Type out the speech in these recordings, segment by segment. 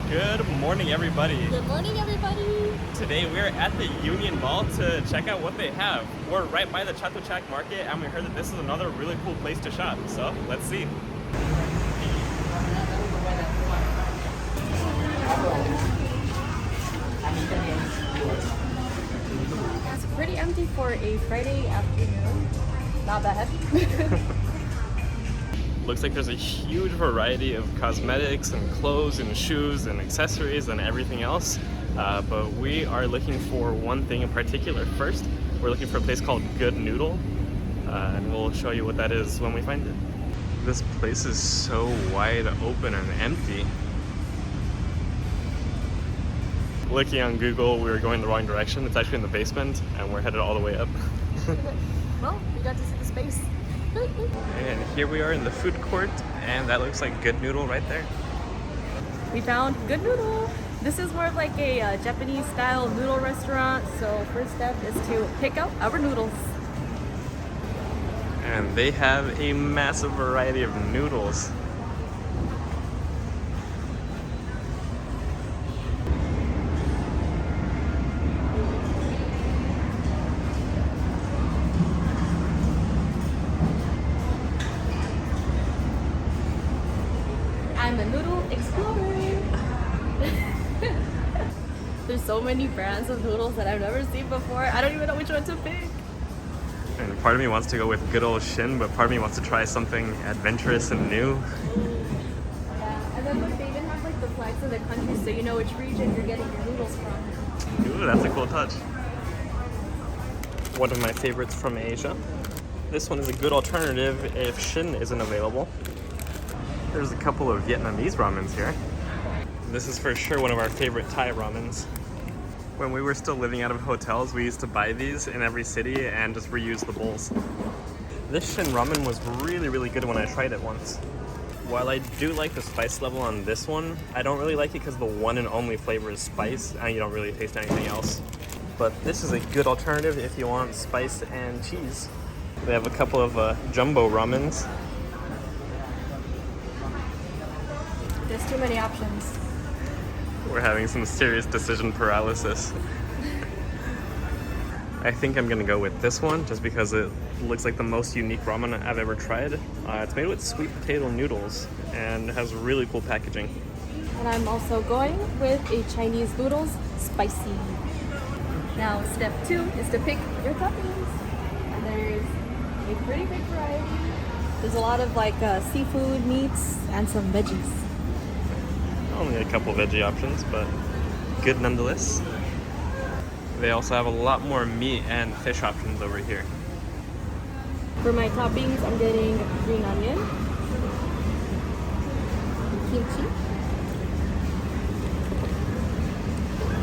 Good morning, everybody. Good morning, everybody. Today we're at the Union Mall to check out what they have. We're right by the Chatuchak Market, and we heard that this is another really cool place to shop. So let's see. It's pretty empty for a Friday afternoon. Not bad. Looks like there's a huge variety of cosmetics and clothes and shoes and accessories and everything else. But we are looking for one thing in particular. First, we're looking for a place called Good Noodle, and we'll show you what that is when we find it. This place is so wide open and empty. Looking on Google, we were going the wrong direction. It's actually in the basement, and we're headed all the way up. Well, we got to see the space. And here we are in the food court, and that looks like Good Noodle right there. We found Good Noodle. This is more of like a Japanese style noodle restaurant. So first step is to pick out our noodles. And they have a massive variety of noodles. I'm a noodle explorer. There's so many brands of noodles that I've never seen before. I don't even know which one to pick. And part of me wants to go with good old Shin, but part of me wants to try something adventurous and new. Yeah, and then look, they even have like the flags of the country so you know which region you're getting your noodles from. Ooh, that's a cool touch. One of my favorites from Asia. This one is a good alternative if Shin isn't available. There's a couple of Vietnamese ramens here. This is for sure one of our favorite Thai ramens. When we were still living out of hotels, we used to buy these in every city and just reuse the bowls. This Shin ramen was really good when I tried it once. While I do like the spice level on this one, I don't really like it because the one and only flavor is spice and you don't really taste anything else. But this is a good alternative if you want spice and cheese. They have a couple of jumbo ramens. There's too many options. We're having some serious decision paralysis. I think I'm gonna go with this one just because it looks like the most unique ramen I've ever tried. It's made with sweet potato noodles and has really cool packaging. And I'm also going with a Chinese noodles spicy. Now step 2 is to pick your toppings. And there's a pretty big variety. There's a lot of like seafood, meats, and some veggies. Only a couple veggie options, but good nonetheless. They also have a lot more meat and fish options over here. For my toppings, I'm getting green onion, kimchi,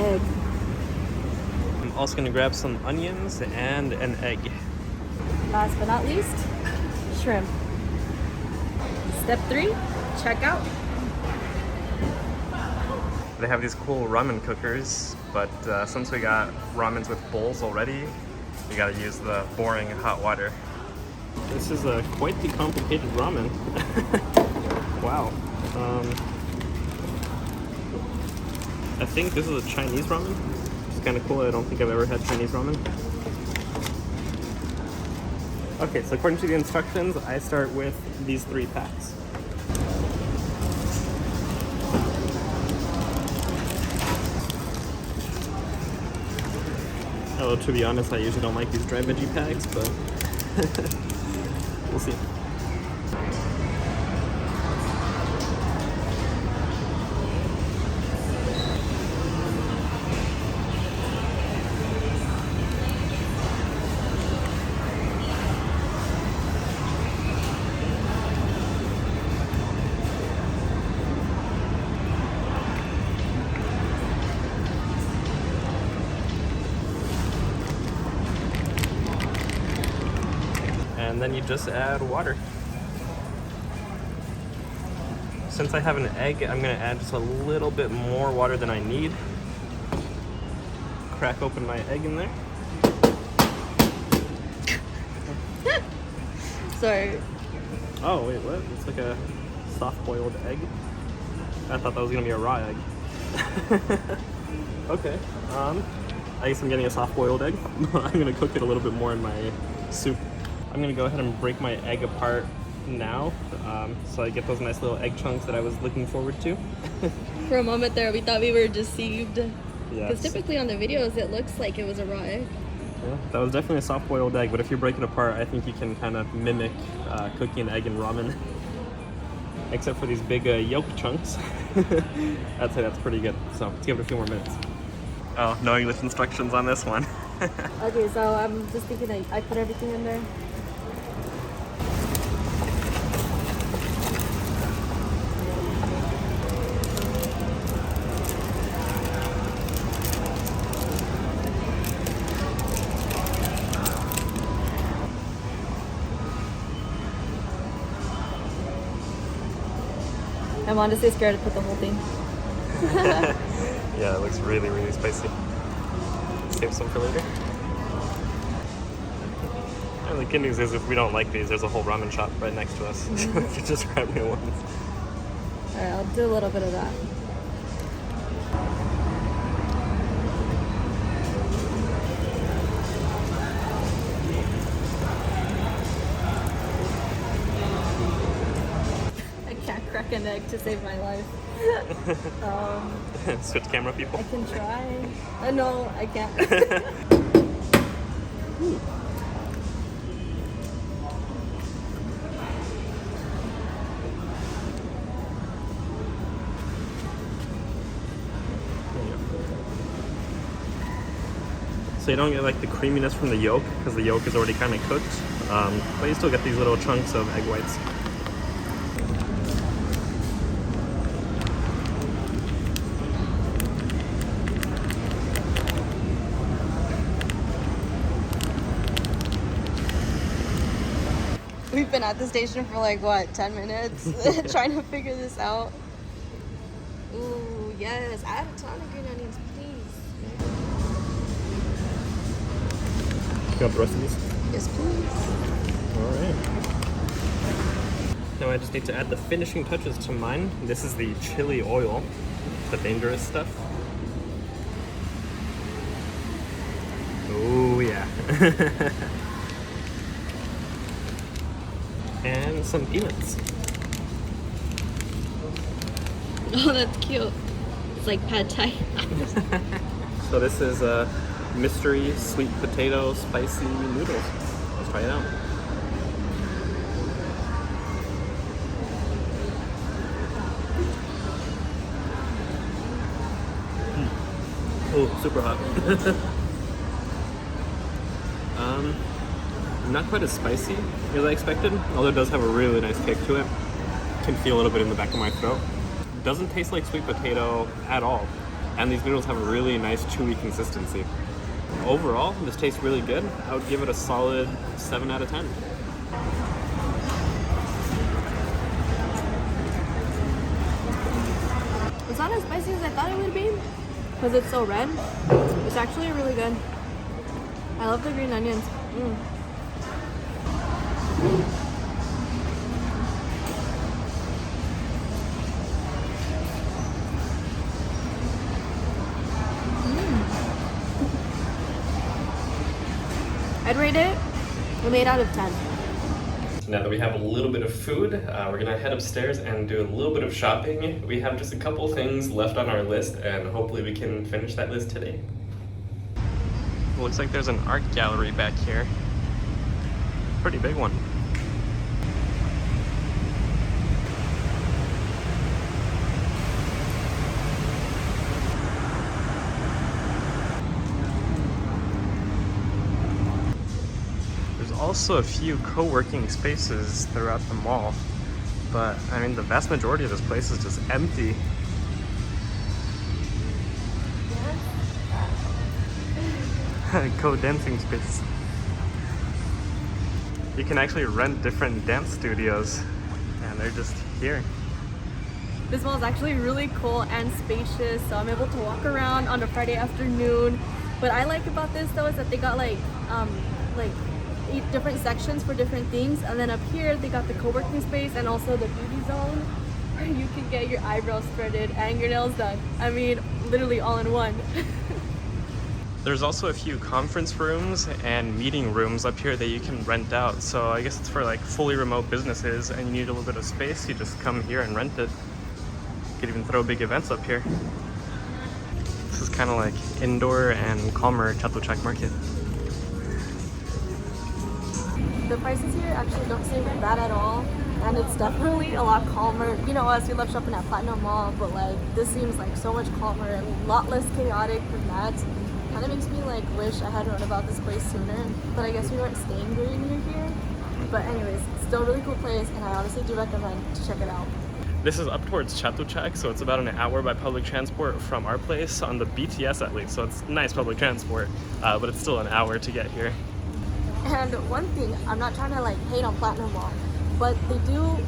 egg. I'm also gonna grab some onions and an egg. Last but not least, shrimp. Step 3, check out. They have these cool ramen cookers, but since we got ramens with bowls already, we gotta use the boring hot water. This is quite the complicated ramen. Wow. I think this is a Chinese ramen. It's kind of cool. I don't think I've ever had Chinese ramen. Okay, so according to the instructions, I start with these 3 packs. Although, to be honest, I usually don't like these dry veggie packs, but we'll see. And then you just add water. Since I have an egg, I'm gonna add just a little bit more water than I need. Crack open my egg in there. Sorry. Oh, wait, what? It's like a soft-boiled egg? I thought that was gonna be a raw egg. Okay. I guess I'm getting a soft-boiled egg. I'm gonna cook it a little bit more in my soup. I'm gonna go ahead and break my egg apart now, so I get those nice little egg chunks that I was looking forward to. For a moment there, we thought we were deceived. Yes. Because typically on the videos, it looks like it was a raw egg. Yeah, that was definitely a soft-boiled egg, but if you break it apart, I think you can kind of mimic cooking an egg in ramen. Except for these big yolk chunks. I'd say that's pretty good. So let's give it a few more minutes. Oh, no English instructions on this one. Okay, so I'm just thinking I put everything in there. I'm honestly scared to put the whole thing. Yeah, it looks really, really spicy. Save some for later. And the good news is if we don't like these, there's a whole ramen shop right next to us. We can just grab new ones. Alright, I'll do a little bit of that. I can't crack an egg to save my life. Switch camera, people. I can try. No, I can't. So you don't get like the creaminess from the yolk because the yolk is already kind of cooked, but you still get these little chunks of egg whites. We've been at the station for like what, 10 minutes trying to figure this out. Ooh, yes, add a ton of green onions, please. You want the rest of these? Yes, please. Alright. Now I just need to add the finishing touches to mine. This is the chili oil, the dangerous stuff. Oh yeah. And some peanuts. Oh, that's cute. It's like pad thai. So this is a mystery sweet potato spicy noodles. Let's try it out. Oh, super hot. Not quite as spicy as I expected, although it does have a really nice kick to it. Can feel a little bit in the back of my throat. Doesn't taste like sweet potato at all, and these noodles have a really nice chewy consistency. Overall, this tastes really good. I would give it a solid 7 out of 10. It's not as spicy as I thought it would be because it's so red. It's actually really good. I love the green onions. I'd rate it an 8 out of 10. Now that we have a little bit of food, we're gonna head upstairs and do a little bit of shopping. We have just a couple things left on our list, and hopefully we can finish that list today. Looks like there's an art gallery back here. Pretty big one. There's also a few co-working spaces throughout the mall, but I mean the vast majority of this place is just empty. Co-dancing space. You can actually rent different dance studios, and they're just here. This mall is actually really cool and spacious, so I'm able to walk around on a Friday afternoon. What I like about this though is that they got like 8 different sections for different things, and then up here they got the co-working space and also the beauty zone. You can get your eyebrows threaded and your nails done. I mean, literally all in one. There's also a few conference rooms and meeting rooms up here that you can rent out. So I guess it's for like fully remote businesses and you need a little bit of space, you just come here and rent it. You could even throw big events up here. This is kind of like indoor and calmer Chatuchak market. The prices here actually don't seem bad at all, and it's definitely a lot calmer. You know us, we love shopping at Platinum Mall, but like this seems like so much calmer and a lot less chaotic than that. Kind of makes me like wish I had known about this place sooner, but I guess we weren't staying very near here. But anyways, still a really cool place, and I honestly do recommend to check it out. This is up towards Chatuchak, so it's about an hour by public transport from our place on the BTS at least. So it's nice public transport, but it's still an hour to get here. And one thing, I'm not trying to like hate on Platinum Mall, but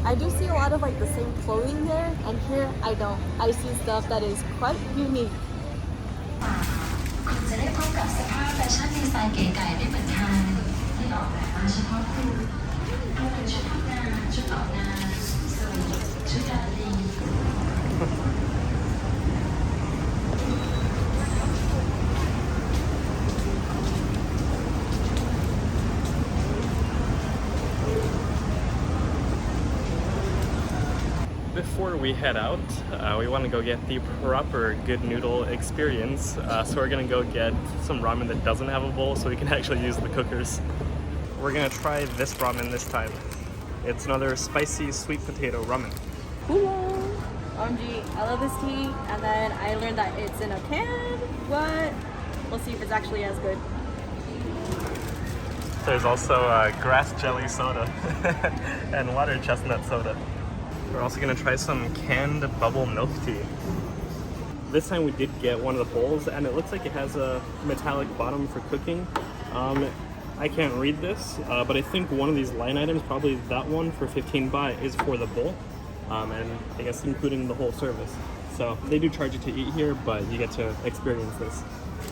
I do see a lot of like the same clothing there, and here I don't. I see stuff that is quite unique. คุณจะได้พบกับสภาพแฟชั่นดีไซน์เก๋ไก๋ไม่เหมือนใครที่ออกแบบมาเฉพาะคุณไม่ว่าเป็นชุดทำงานชุดออกงานสวยชุดราตรี Before we head out, we want to go get the proper Good Noodle experience. So we're going to go get some ramen that doesn't have a bowl so we can actually use the cookers. We're going to try this ramen this time. It's another spicy sweet potato ramen. OMG, I love this tea, and then I learned that it's in a can. What? We'll see if it's actually as good. There's also grass jelly soda and water chestnut soda. We're also gonna try some canned bubble milk tea. This time we did get one of the bowls, and it looks like it has a metallic bottom for cooking. I can't read this, but I think one of these line items, probably that one for 15 baht, is for the bowl, and I guess including the whole service. So they do charge you to eat here, but you get to experience this.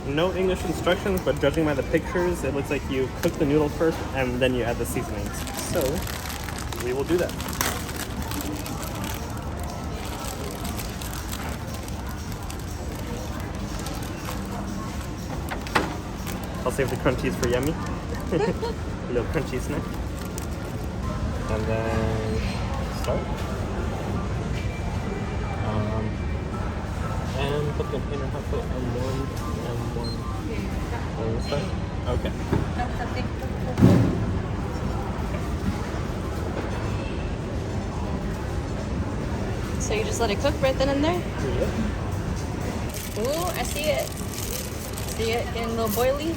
No English instructions, but judging by the pictures, it looks like you cook the noodles first and then you add the seasonings. So we will do that. I'll save the crunchies for Yami. A little crunchy snack. And then start. And put the container half foot on one and one. And start. Okay. So you just let it cook right then and there? Yep. Ooh, I see it. See it getting a little boily?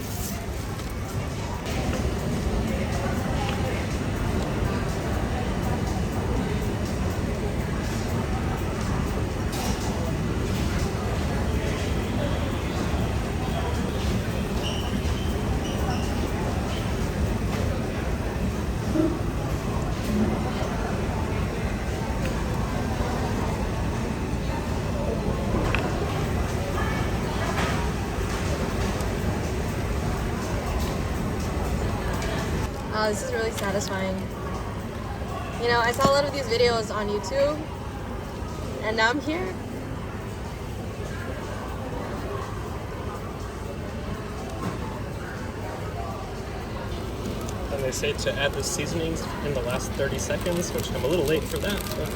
This is really satisfying. You know, I saw a lot of these videos on YouTube, and now I'm here. And they say to add the seasonings in the last 30 seconds, which I'm a little late for that, but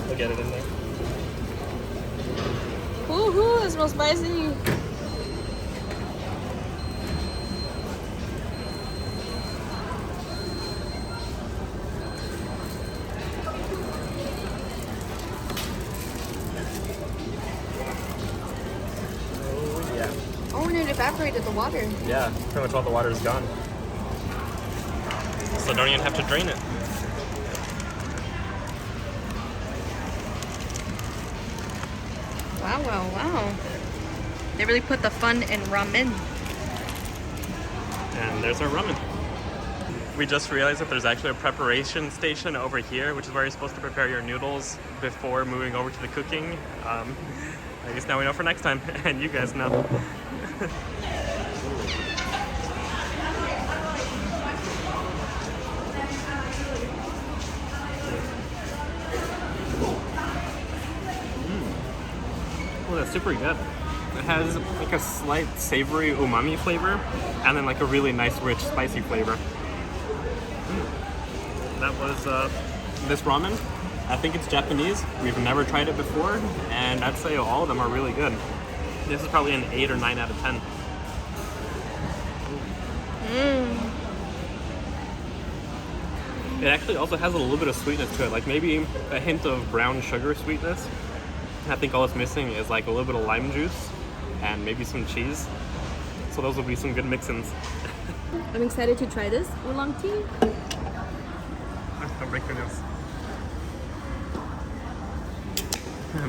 we'll get it in there. Woohoo, it smells spicy. Oh, and it evaporated the water. Yeah, pretty much all the water is gone. So don't even have to drain it. Wow, wow, wow. They really put the fun in ramen. And there's our ramen. We just realized that there's actually a preparation station over here, which is where you're supposed to prepare your noodles before moving over to the cooking. I guess now we know for next time, and you guys know. Oh, that's super good. It has like a slight savory umami flavor and then like a really nice rich spicy flavor. That was this ramen. I think it's Japanese. We've never tried it before, and I'd say all of them are really good. This is probably an 8 or 9 out of 10. It actually also has a little bit of sweetness to it, like maybe a hint of brown sugar sweetness. I think all it's missing is like a little bit of lime juice and maybe some cheese. So those will be some good mix-ins. I'm excited to try this oolong tea. Don't break your nails.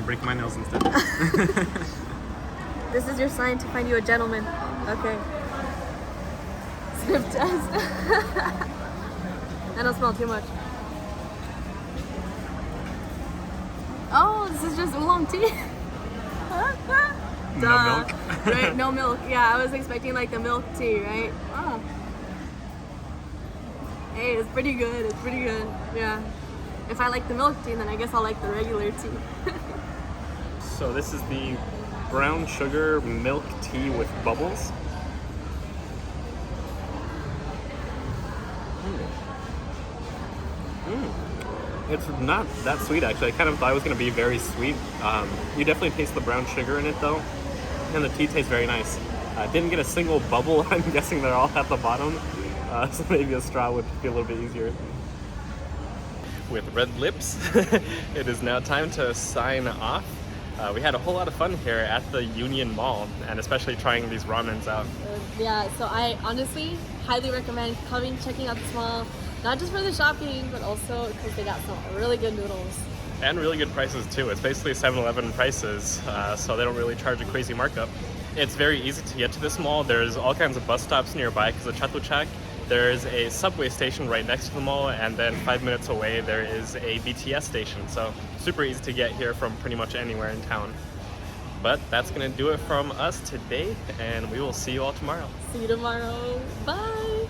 Break my nails instead. This is your sign to find you a gentleman. Okay. Sniff test. I don't smell too much. Oh, this is just oolong tea. No milk. Right, no milk. Yeah, I was expecting like the milk tea, right? Oh. Hey, it's pretty good. It's pretty good. Yeah. If I like the milk tea, then I guess I'll like the regular tea. So this is the brown sugar milk tea with bubbles. It's not that sweet actually. I kind of thought it was going to be very sweet. You definitely taste the brown sugar in it though, and the tea tastes very nice. Didn't get a single bubble. I'm guessing they're all at the bottom, so maybe a straw would be a little bit easier. With red lips, it is now time to sign off. We had a whole lot of fun here at the Union Mall, and especially trying these ramens out. Yeah, so I honestly highly recommend coming, checking out this mall, not just for the shopping, but also because they got some really good noodles. And really good prices too. It's basically 7-Eleven prices, so they don't really charge a crazy markup. It's very easy to get to this mall. There's all kinds of bus stops nearby because of Chatuchak. There's a subway station right next to the mall, and then 5 minutes away there is a BTS station. So super easy to get here from pretty much anywhere in town. But that's gonna do it from us today, and we will see you all tomorrow. See you tomorrow. Bye.